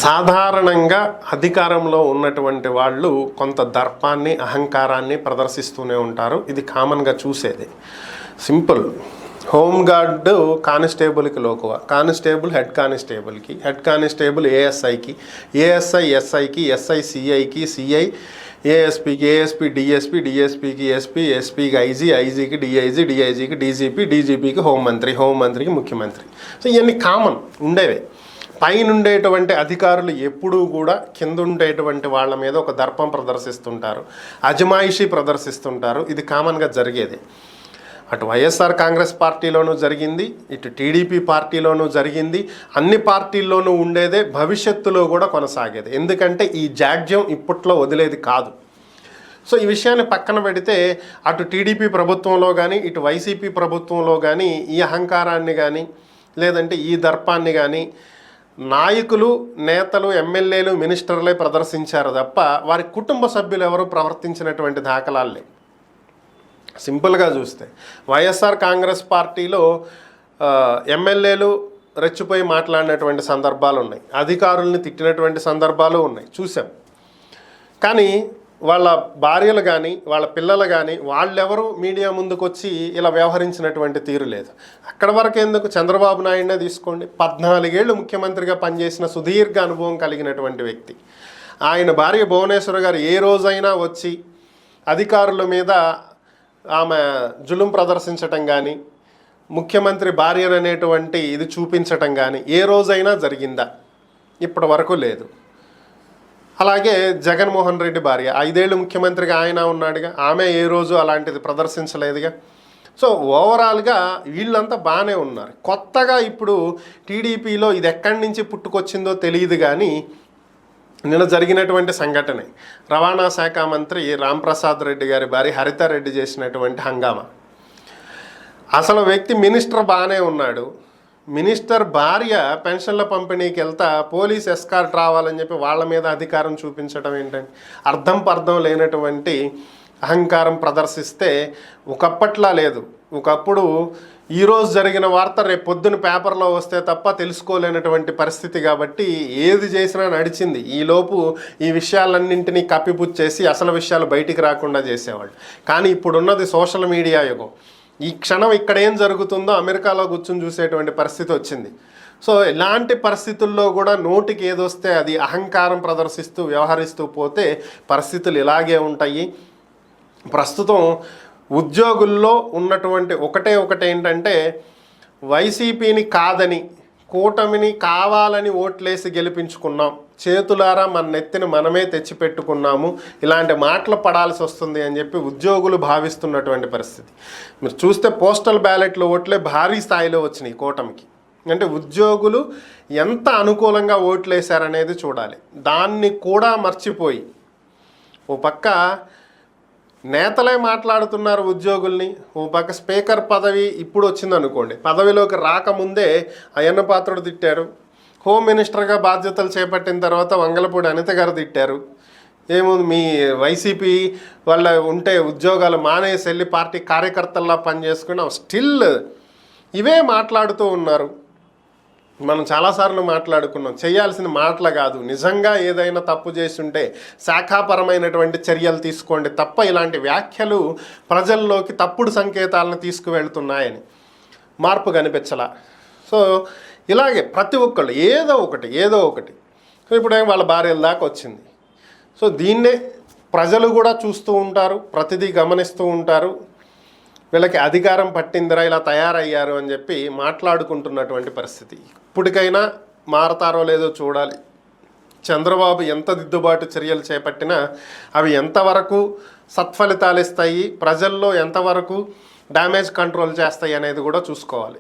సాధారణంగా అధికారంలో ఉన్నటువంటి వాళ్ళు కొంత దర్పాన్ని అహంకారాన్ని ప్రదర్శిస్తూనే ఉంటారు. ఇది కామన్గా చూసేది. సింపుల్. హోంగార్డు కానిస్టేబుల్కి లోకువ, కానిస్టేబుల్ హెడ్ కానిస్టేబుల్కి, హెడ్ కానిస్టేబుల్ ఏఎస్ఐకి, ఏఎస్ఐ ఎస్ఐకి, ఎస్ఐ సిఐకి, సిఐ ఏఎస్పీకి, ఏఎస్పీ డిఎస్పీ, డిఎస్పీకి ఎస్పీ, ఎస్పీకి ఐజీ, ఐజీకి డిఐజీ, డిఐజీకి డీజీపీ, డీజీపీకి హోంమంత్రి, హోంమంత్రికి ముఖ్యమంత్రి. సో ఇవన్నీ కామన్ ఉండేవే. పైన ఉండేటువంటి అధికారులు ఎప్పుడూ కూడా కింద ఉండేటువంటి వాళ్ళ మీద ఒక దర్పం ప్రదర్శిస్తుంటారు, అజమాయిషీ ప్రదర్శిస్తుంటారు. ఇది కామన్గా జరిగేది. అటు వైఎస్ఆర్ కాంగ్రెస్ పార్టీలోనూ జరిగింది, ఇటు టీడీపీ పార్టీలోనూ జరిగింది, అన్ని పార్టీల్లోనూ ఉండేదే, భవిష్యత్తులో కూడా కొనసాగేది. ఎందుకంటే ఈ జాడ్యం ఇప్పట్లో వదిలేది కాదు. సో ఈ విషయాన్ని పక్కన పెడితే అటు టీడీపీ ప్రభుత్వంలో కానీ ఇటు వైసీపీ ప్రభుత్వంలో కానీ ఈ అహంకారాన్ని కానీ లేదంటే ఈ దర్పాన్ని కానీ నాయకులు, నేతలు, ఎమ్మెల్యేలు, మినిస్టర్లే ప్రదర్శించారు తప్ప వారి కుటుంబ సభ్యులు ఎవరు ప్రవర్తించినటువంటి దాఖలాలే. సింపుల్గా చూస్తే వైఎస్ఆర్ కాంగ్రెస్ పార్టీలో ఎమ్మెల్యేలు రెచ్చిపోయి మాట్లాడినటువంటి సందర్భాలు ఉన్నాయి, అధికారుల్ని తిట్టినటువంటి సందర్భాలు ఉన్నాయి, చూసాం. కానీ వాళ్ళ భార్యలు కానీ వాళ్ళ పిల్లలు కానీ వాళ్ళెవరూ మీడియా ముందుకు వచ్చి ఇలా వ్యవహరించినటువంటి తీరు లేదు. అక్కడ వరకు ఎందుకు, చంద్రబాబు నాయుడునే తీసుకోండి. 14 ఏళ్ళు ముఖ్యమంత్రిగా పనిచేసిన సుదీర్ఘ అనుభవం కలిగినటువంటి వ్యక్తి. ఆయన భార్య భువనేశ్వర్ గారు ఏ రోజైనా వచ్చి అధికారుల మీద ఆమె జులుం ప్రదర్శించటం కానీ, ముఖ్యమంత్రి భార్యను అనేటువంటి ఇది చూపించటం కానీ ఏ రోజైనా జరిగిందా? ఇప్పటి వరకు లేదు. అలాగే జగన్మోహన్ రెడ్డి భార్య 5 ఏళ్ళు ముఖ్యమంత్రిగా ఆయన ఉన్నాడుగా, ఆమె ఏ రోజు అలాంటిది ప్రదర్శించలేదుగా. సో ఓవరాల్గా వీళ్ళంతా బాగానే ఉన్నారు. కొత్తగా ఇప్పుడు టీడీపీలో ఇది ఎక్కడి నుంచి పుట్టుకొచ్చిందో తెలియదు కానీ నిన్న జరిగినటువంటి సంఘటనే రవాణా శాఖ మంత్రి రాంప్రసాద్ రెడ్డి గారి భార్య హరితారెడ్డి చేసినటువంటి హంగామా. అసలు వ్యక్తి మినిస్టర్ బాగానే ఉన్నాడు, మినిస్టర్ భార్య పెన్షన్ల పంపిణీకి వెళ్తా పోలీస్ ఎస్కార్ట్ రావాలని చెప్పి వాళ్ళ మీద అధికారం చూపించడం ఏంటంటే అర్థం లేనటువంటి అహంకారం ప్రదర్శిస్తే ఒకప్పట్లా లేదు. ఒకప్పుడు ఈరోజు జరిగిన వార్త రేపు పొద్దున పేపర్లో వస్తే తప్ప తెలుసుకోలేనటువంటి పరిస్థితి. కాబట్టి ఏది చేసినా నడిచింది. ఈలోపు ఈ విషయాలన్నింటినీ కప్పిపుచ్చేసి అసలు విషయాలు బయటికి రాకుండా చేసేవాళ్ళు. కానీ ఇప్పుడున్నది సోషల్ మీడియా యుగం. ఈ క్షణం ఇక్కడ ఏం జరుగుతుందో అమెరికాలో కూర్చొని చూసేటువంటి పరిస్థితి వచ్చింది. సో ఇలాంటి పరిస్థితుల్లో కూడా నోటికి ఏదొస్తే అది అహంకారం ప్రదర్శిస్తూ వ్యవహరిస్తూ పోతే పరిస్థితులు ఇలాగే ఉంటాయి. ప్రస్తుతం ఉద్యోగుల్లో ఉన్నటువంటి ఒకటే ఏంటంటే వైసీపీని కాదని కూటమిని కావాలని ఓట్లేసి గెలిపించుకున్నాం, చేతులారా మన నెత్తిని మనమే తెచ్చిపెట్టుకున్నాము, ఇలాంటి మాటలు పడాల్సి వస్తుంది అని చెప్పి ఉద్యోగులు భావిస్తున్నటువంటి పరిస్థితి. మీరు చూస్తే పోస్టల్ బ్యాలెట్లో ఓట్లే భారీ స్థాయిలో వచ్చినాయి కూటమికి. అంటే ఉద్యోగులు ఎంత అనుకూలంగా ఓట్లేశారనేది చూడాలి. దాన్ని కూడా మర్చిపోయి ఓ పక్క నేతలే మాట్లాడుతున్నారు ఉద్యోగుల్ని, ఓ పక్క స్పీకర్ పదవి ఇప్పుడు వచ్చిందనుకోండి, పదవిలోకి రాకముందే అయ్యన్న పాత్రుడు తిట్టారు, హోమ్ మినిస్టర్గా బాధ్యతలు చేపట్టిన తర్వాత వంగలపూడి అనిత గారు తిట్టారు. ఏముంది, మీ వైసీపీ వాళ్ళ ఉంటే ఉద్యోగాలు మానేసి వెళ్ళి పార్టీ కార్యకర్తల్లా పనిచేసుకుని స్టిల్ ఇవే మాట్లాడుతూ ఉన్నారు. మనం చాలాసార్లు మాట్లాడుకున్నాం, చేయాల్సిన మాటలు కాదు, నిజంగా ఏదైనా తప్పు చేస్తుంటే శాఖాపరమైనటువంటి చర్యలు తీసుకోండి తప్ప ఇలాంటి వ్యాఖ్యలు ప్రజల్లోకి తప్పుడు సంకేతాలను తీసుకువెళ్తున్నాయని మార్పు కనిపించలా. సో ఇలాగే ప్రతి ఒక్కళ్ళు ఏదో ఒకటి ఇప్పుడేం వాళ్ళ భార్యల దాకా వచ్చింది. సో దీన్నే ప్రజలు కూడా చూస్తూ ఉంటారు, ప్రతిదీ గమనిస్తూ ఉంటారు. వీళ్ళకి అధికారం పట్టిందిరా, ఇలా తయారయ్యారు అని చెప్పి మాట్లాడుకుంటున్నటువంటి పరిస్థితి. ఇప్పటికైనా మారతారో లేదో చూడాలి. చంద్రబాబు ఎంత దిద్దుబాటు చర్యలు చేపట్టినా అవి ఎంతవరకు సత్ఫలితాలు ఇస్తాయి, ప్రజల్లో ఎంతవరకు డ్యామేజ్ కంట్రోల్ చేస్తాయి అనేది కూడా చూసుకోవాలి.